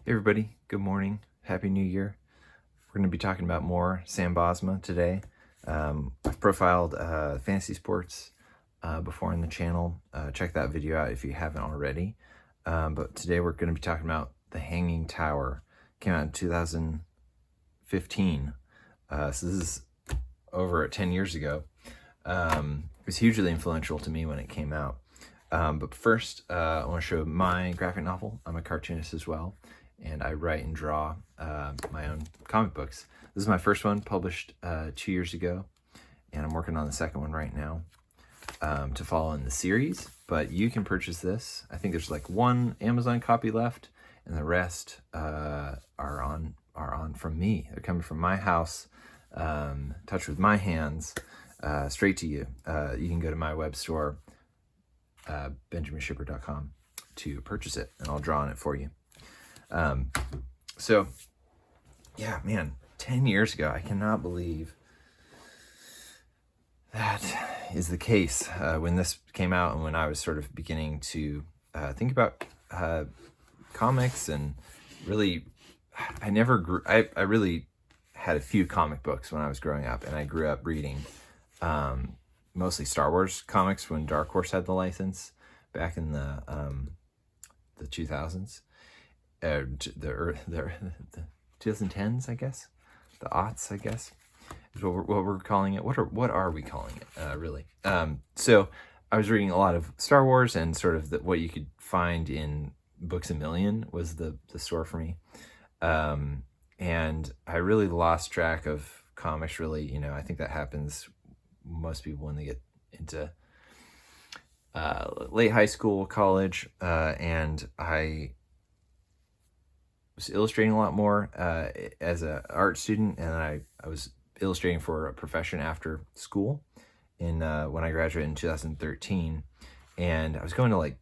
Hey everybody, good morning, Happy New Year. We're going to be talking about more Sam Bosma today. I've profiled fantasy sports before on the channel. Check that video out if you haven't already. But today we're going to be talking about The Hanging Tower. Came out in 2015. So this is over 10 years ago. It was hugely influential to me when it came out. But first, I want to show my graphic novel. I'm a cartoonist as well, and I write and draw my own comic books. This is my first one, published 2 years ago, and I'm working on the second one right now to follow in the series. But you can purchase this. I think there's like one Amazon copy left, and the rest are on from me. They're coming from my house, touched with my hands, straight to you. You can go to my web store, benjaminshipper.com, to purchase it, and I'll draw on it for you. So yeah, man, 10 years ago, I cannot believe that is the case. When this came out and when I was sort of beginning to think about comics, and really, I really had a few comic books when I was growing up, and I grew up reading mostly Star Wars comics when Dark Horse had the license back in the 2000s. The 2010s, I guess, the aughts, I guess, is what we're calling it. What are we calling it, really? So I was reading a lot of Star Wars, and sort of what you could find in Books A Million was the store for me. And I really lost track of comics, really. I think that happens most people when they get into late high school, college, and I was illustrating a lot more as an art student, and I was illustrating for a profession after school when I graduated in 2013, and I was going to like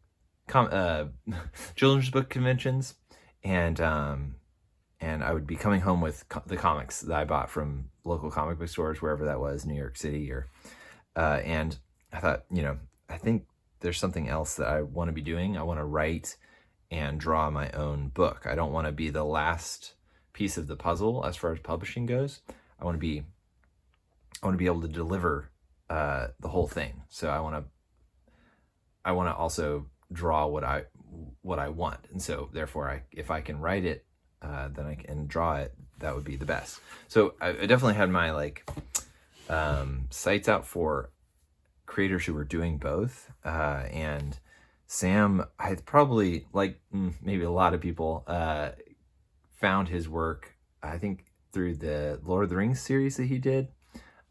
children's book conventions, and I would be coming home with the comics that I bought from local comic book stores, wherever that was, New York City, and I thought, I think there's something else that I want to be doing. I want to write and draw my own book. I don't want to be the last piece of the puzzle as far as publishing goes. I want to be able to deliver the whole thing. So I want to also draw what I want, and so therefore, if I can write it, then I can draw it. That would be the best. So I definitely had my sights out for creators who were doing both, and Sam, I probably, maybe a lot of people, found his work, I think, through the Lord of the Rings series that he did,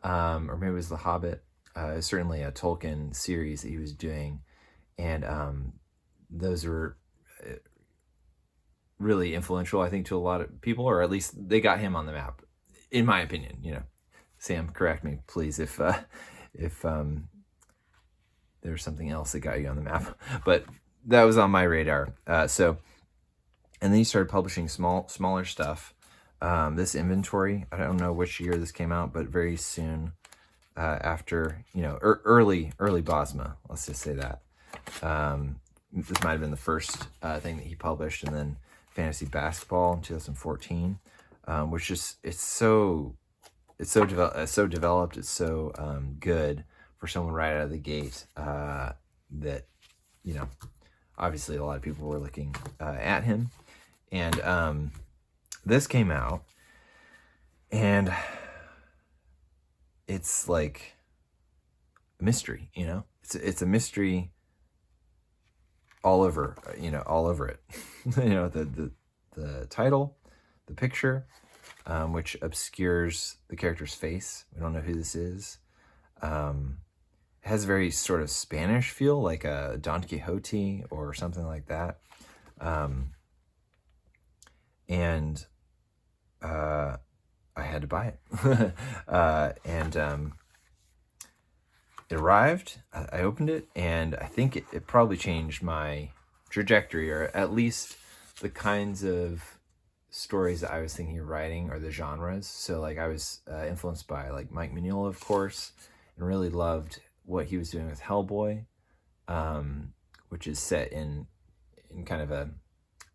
or maybe it was The Hobbit. Certainly a Tolkien series that he was doing, and those were really influential, I think, to a lot of people, or at least they got him on the map, in my opinion. Sam, correct me, please, if there's something else that got you on the map, but that was on my radar. And then he started publishing smaller stuff. This inventory, I don't know which year this came out, but very soon after, early Bosma, let's just say that. This might have been the first thing that he published, and then Fantasy Basketball in 2014, which is it's so developed, it's so good for someone right out of the gate, that obviously a lot of people were looking at him, and this came out, and it's like a mystery. It's a mystery all over it. The title, the picture, which obscures the character's face. We don't know who this is. It has a very sort of Spanish feel, like a Don Quixote or something like that. And I had to buy it. And it arrived, I opened it, and I think it probably changed my trajectory, or at least the kinds of stories that I was thinking of writing, or the genres. So I was influenced by Mike Mignola, of course, and really loved what he was doing with Hellboy, which is set in kind of a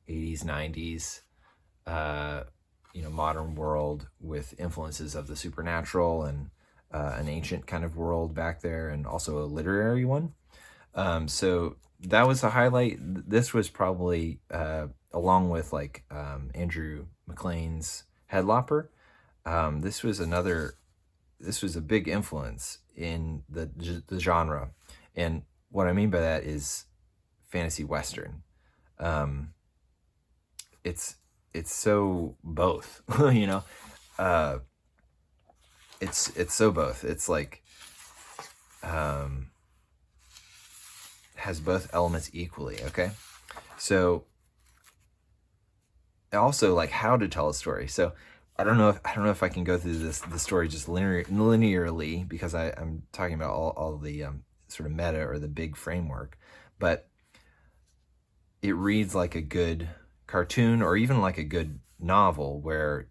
80s, 90s modern world with influences of the supernatural and an ancient kind of world back there, and also a literary one. So that was a highlight. This was probably along with like Andrew McLean's Headlopper. This was another. This was a big influence in the genre, and what I mean by that is fantasy western. Um, it's it's so both, you know. Uh, it's so both. It's like um, has both elements equally. Okay, so also like how to tell a story. So I don't know if I can go through the story just linearly because I'm talking about all the sort of meta or the big framework, but it reads like a good cartoon or even like a good novel where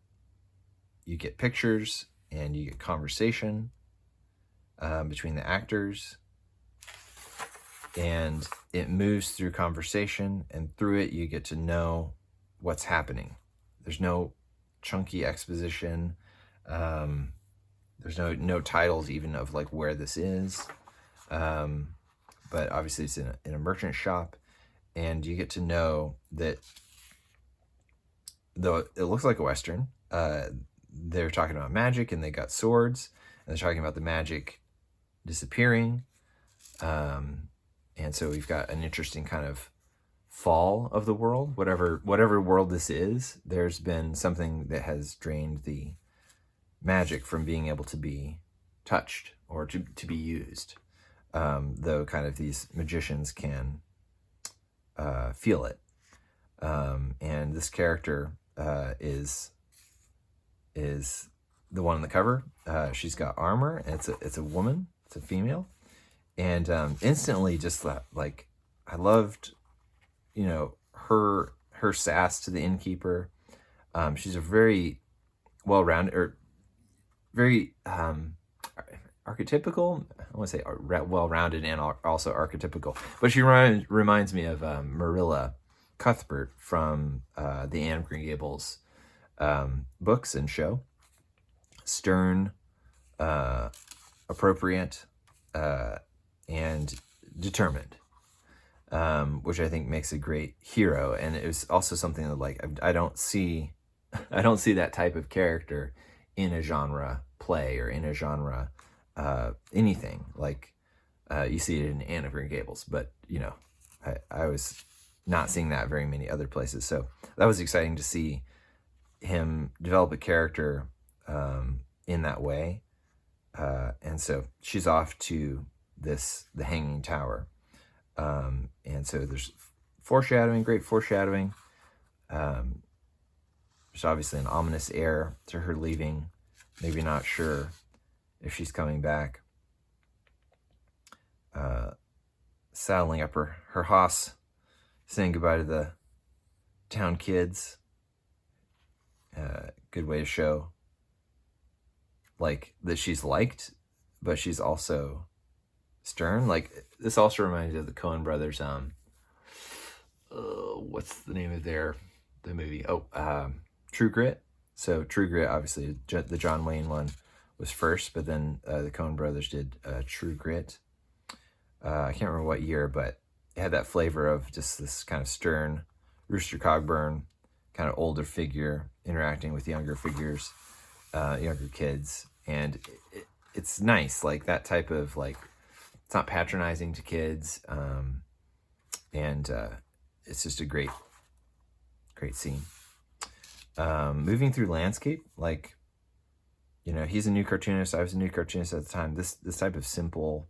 you get pictures and you get conversation between the actors, and it moves through conversation, and through it you get to know what's happening. There's no chunky exposition. There's no titles even of like where this is. But obviously it's in a merchant shop, and you get to know that though it looks like a Western, they're talking about magic and they got swords, and they're talking about the magic disappearing. And so we've got an interesting kind of fall of the world. Whatever world this is, there's been something that has drained the magic from being able to be touched or to be used. Though kind of these magicians can feel it. And this character is the one on the cover. She's got armor, and it's a woman. It's a female, and instantly just like I loved, her sass to the innkeeper. She's a very well-rounded or very archetypical. I want to say well-rounded and also archetypical, but she reminds me of Marilla Cuthbert from the Anne of Green Gables books and show. Stern, appropriate, and determined, which I think makes a great hero. And it was also something that like I don't see that type of character in a genre play or in a genre anything. Like you see it in Anne of Green Gables, but I was not seeing that very many other places. So that was exciting to see him develop a character in that way. And so she's off to the Hanging Tower. And so there's great foreshadowing. There's obviously an ominous air to her leaving, maybe not sure if she's coming back. Saddling up her hoss, saying goodbye to the town kids. Good way to show like that she's liked, but she's also stern. Like this also reminds me of the Coen brothers. What's the name of the movie? True Grit. So True Grit, obviously the John Wayne one was first, but then the Coen brothers did True Grit. I can't remember what year, but it had that flavor of just this kind of stern Rooster Cogburn kind of older figure interacting with younger figures, younger kids, and it's nice, like that type of like it's not patronizing to kids, and it's just a great scene. Moving through landscape, like he's a new cartoonist. I was a new cartoonist at the time. This type of simple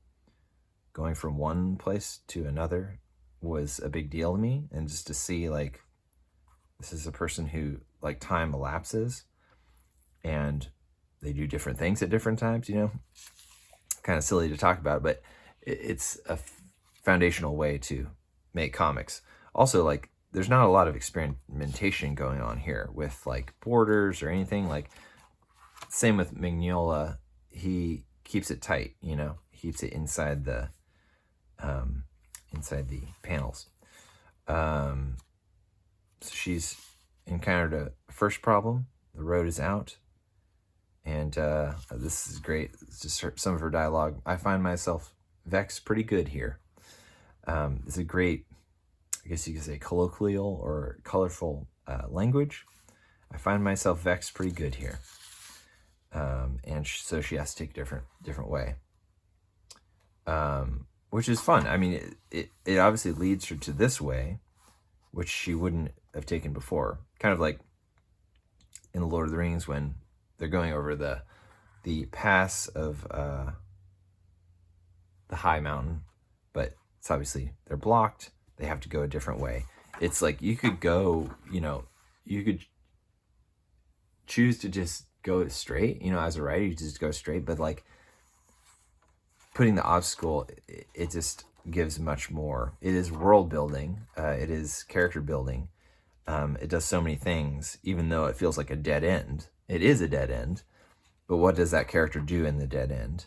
going from one place to another was a big deal to me, and just to see like this is a person who like time elapses and they do different things at different times, kind of silly to talk about, but it's a foundational way to make comics. Also, like there's not a lot of experimentation going on here with like borders or anything. Like same with Mignola, he keeps it tight, he keeps it inside the panels. So she's encountered a first problem. The road is out. And this is great. It's just some of her dialogue. I find myself vexed pretty good here. It's a great, I guess you could say, colloquial or colorful language. I find myself vexed pretty good here. And so she has to take a different way, which is fun. I mean, it obviously leads her to this way, which she wouldn't have taken before. Kind of like in The Lord of the Rings when they're going over the pass of the high mountain, but it's obviously they're blocked. They have to go a different way. It's like you could go, you could choose to just go straight, as a writer, you just go straight, but like putting the obstacle, it just gives much more. It is world building. It is character building. It does so many things, even though it feels like a dead end. It is a dead end, but what does that character do in the dead end?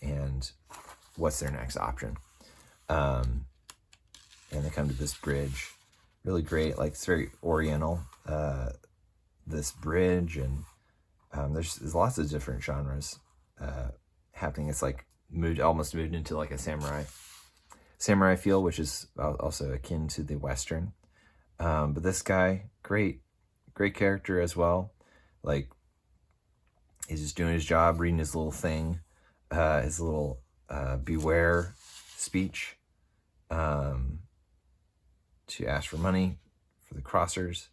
And what's their next option? And they come to this bridge, really great. Like it's very Oriental, this bridge, and there's lots of different genres happening. It's like almost moved into like a samurai feel, which is also akin to the Western. But this guy, great character as well. Like he's just doing his job, reading his little thing, his little beware speech, to ask for money for the crossers.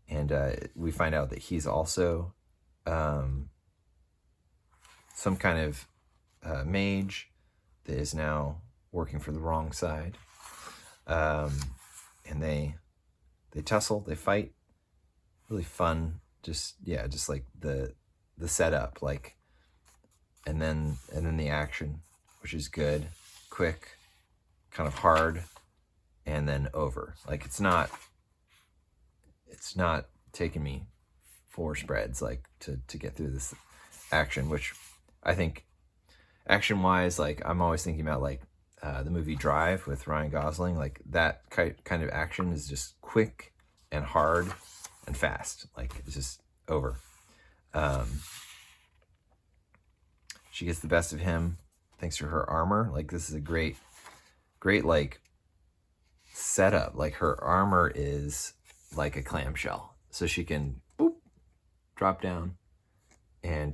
And we find out that he's also some kind of mage that is now working for the wrong side. And they tussle, they fight. Really fun. Just like the setup, like, and then the action, which is good, quick, kind of hard, and then over. Like it's not taking me 4 spreads like to get through this action, which I think action wise, like I'm always thinking about like the movie Drive with Ryan Gosling. Like that kind of action is just quick and hard and fast. Like it's just over. She gets the best of him thanks to her armor. Like this is a great like setup. Like her armor is like a clamshell, so she can drop down, and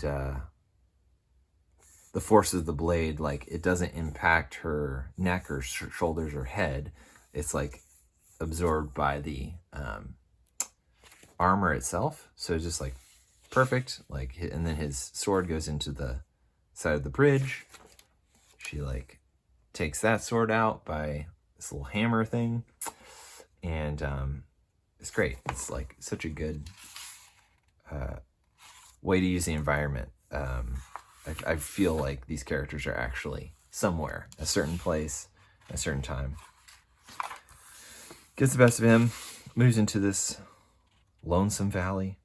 the force of the blade, like it doesn't impact her neck or shoulders or head. It's like absorbed by the armor itself, so it's just like perfect. Like, and then his sword goes into the side of the bridge. She like takes that sword out by this little hammer thing, and it's great. It's like such a good way to use the environment. I feel like these characters are actually somewhere, a certain place, a certain time. Gets the best of him, moves into this lonesome valley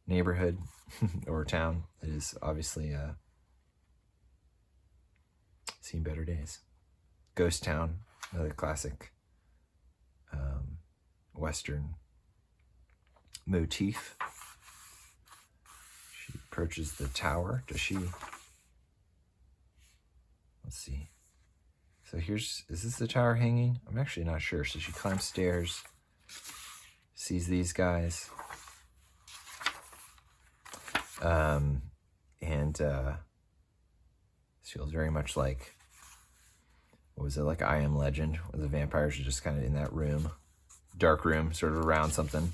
neighborhood or town that is obviously seen better days. Ghost town, another classic Western motif. She approaches the tower. Does she? Let's see. So is this the tower hanging? I'm actually not sure. So she climbs stairs, sees these guys, and feels very much like, what was it, like I Am Legend, where the vampires are just kind of in that room, dark room, sort of around something,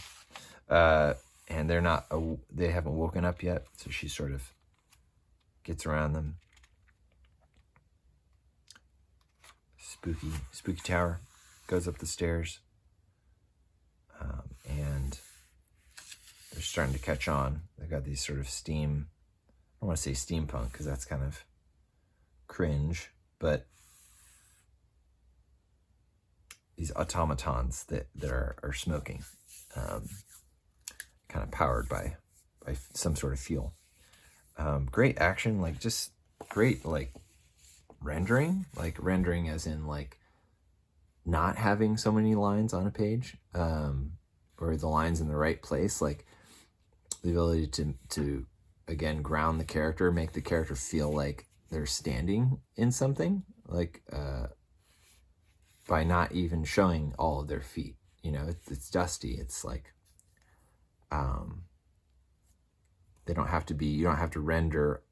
and they haven't woken up yet, so she sort of gets around them. Spooky tower, goes up the stairs, and they're starting to catch on. They've got these sort of I don't want to say steampunk because that's kind of cringe, but these automatons that are smoking, kind of powered by some sort of fuel. Great action, like just great like rendering as in like not having so many lines on a page, or the lines in the right place, like the ability to again ground the character, make the character feel like they're standing in something, like by not even showing all of their feet. You know, it's dusty. It's like they don't have to be. You don't have to render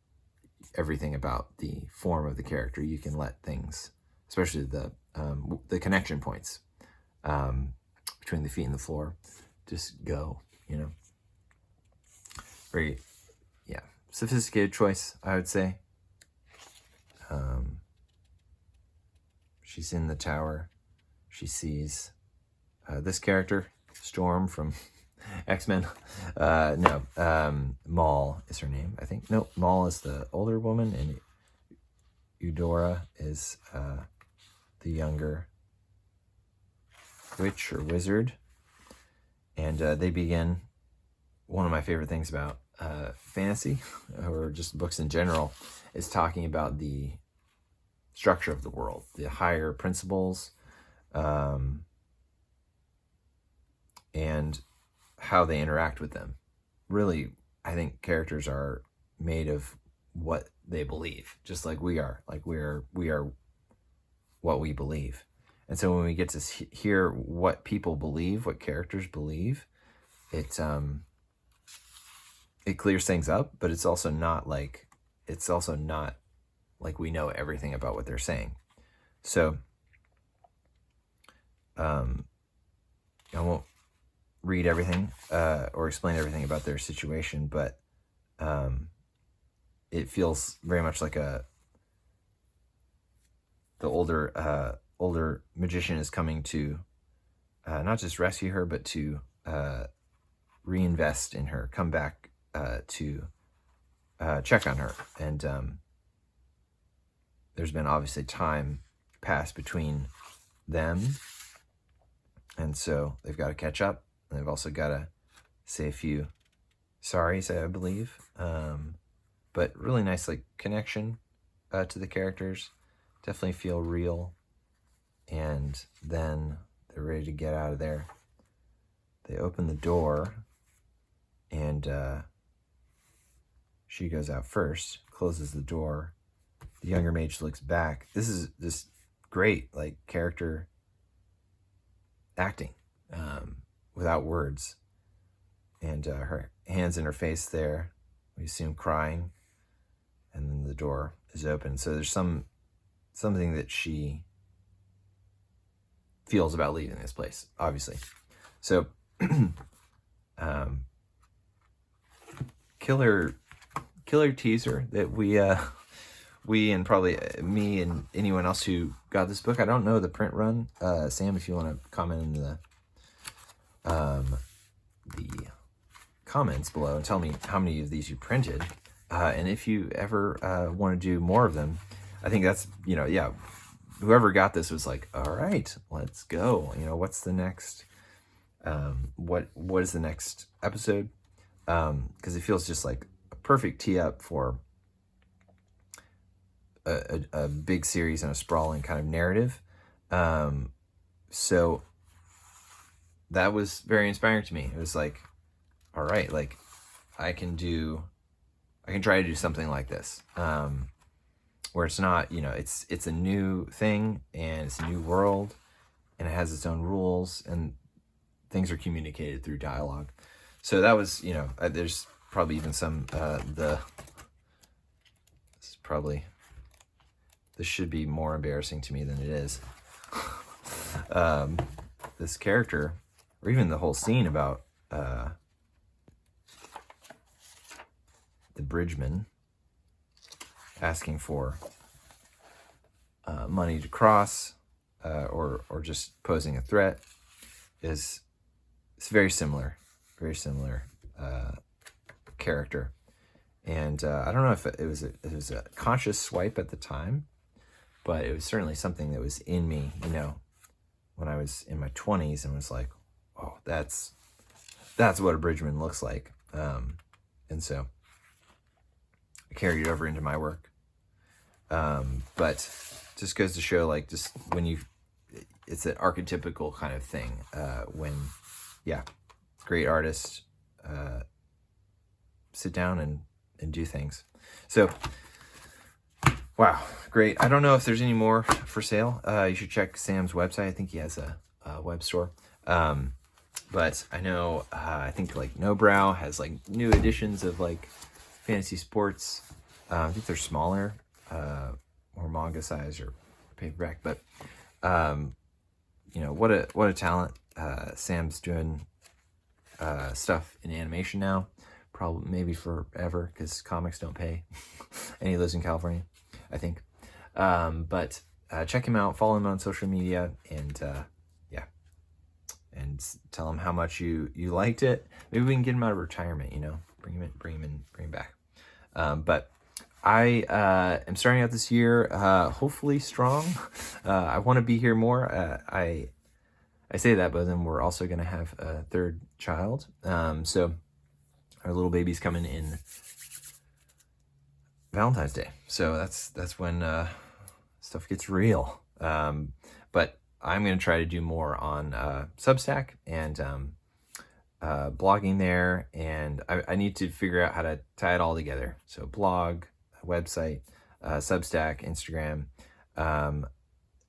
everything about the form of the character. You can let things, especially the connection points between the feet and the floor, just go. You know, very sophisticated choice, I would say. She's in the tower. She sees this character, Storm from X-Men. Maul is her name, I think. No, Maul is the older woman, and Eudora is the younger witch or wizard. And they begin one of my favorite things about fantasy, or just books in general, is talking about the structure of the world, the higher principles, and how they interact with them. Really, I think characters are made of what they believe, just like we are. Like we are what we believe. And so when we get to hear what people believe, what characters believe, it clears things up, but it's also not like we know everything about what they're saying. So I won't read everything or explain everything about their situation, but it feels very much like the older magician is coming to not just rescue her, but to reinvest in her, come back to check on her. And there's been obviously time passed between them, and so they've got to catch up, and they've also got to say a few sorries, I believe. But really nice, like, connection to the characters. Definitely feel real. And then they're ready to get out of there. They open the door, and she goes out first, closes the door. The younger mage looks back. This is just great, like, character acting without words. And her hands in her face there, we assume crying, and then the door is open. So there's something that she feels about leaving this place, obviously. So killer teaser that we and probably me and anyone else who got this book. I don't know the print run. Sam, if you want to comment in the comments below and tell me how many of these you printed, and if you ever want to do more of them. I think that's, whoever got this was like, all right, let's go. What's the next, what is the next episode? Because it feels just like a perfect tee up for a big series and a sprawling kind of narrative. So that was very inspiring to me. It was like, all right, like I can try to do something like this, where it's not, it's a new thing, and it's a new world, and it has its own rules, and things are communicated through dialogue. So that was, there's probably even some, this should be more embarrassing to me than it is. This character, or even the whole scene about the bridgeman asking for money to cross, or just posing a threat, it's very similar character. And I don't know if it was a conscious swipe at the time, but it was certainly something that was in me, when I was in my 20s, and was like, oh, that's what a bridgeman looks like. And so I carried it over into my work. But just goes to show, like, just when it's an archetypical kind of thing, when great artists sit down and do things. So, wow, great. I don't know if there's any more for sale. You should check Sam's website. I think he has a web store. But I know, I think like No Brow has like new editions of like fantasy sports. I think they're smaller, more manga size or paperback. But you know, what a talent. Sam's doing stuff in animation now, probably maybe forever, because comics don't pay. And he lives in California, I think. But check him out, follow him on social media, and yeah, and tell him how much you liked it. Maybe we can get him out of retirement, you know, bring him back. But I am starting out this year hopefully strong. I want to be here more. I say that, but then we're also going to have a third child. So our little baby's coming in Valentine's Day. So that's when stuff gets real. But I'm going to try to do more on Substack and blogging there. And I need to figure out how to tie it all together. So blog, website, Substack, Instagram.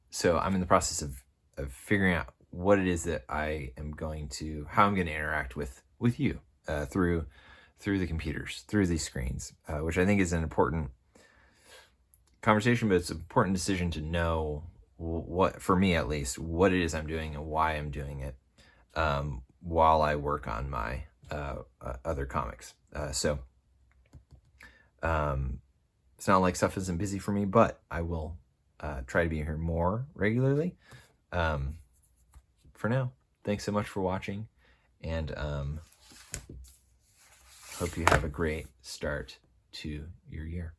So I'm in the process of figuring out what it is that I am going to, how I'm going to interact with you through the computers, through these screens, which I think is an important conversation, but it's an important decision to know what, for me at least, what it is I'm doing and why I'm doing it while I work on my other comics. So it's not like stuff isn't busy for me, but I will try to be here more regularly. For now, thanks so much for watching, and hope you have a great start to your year.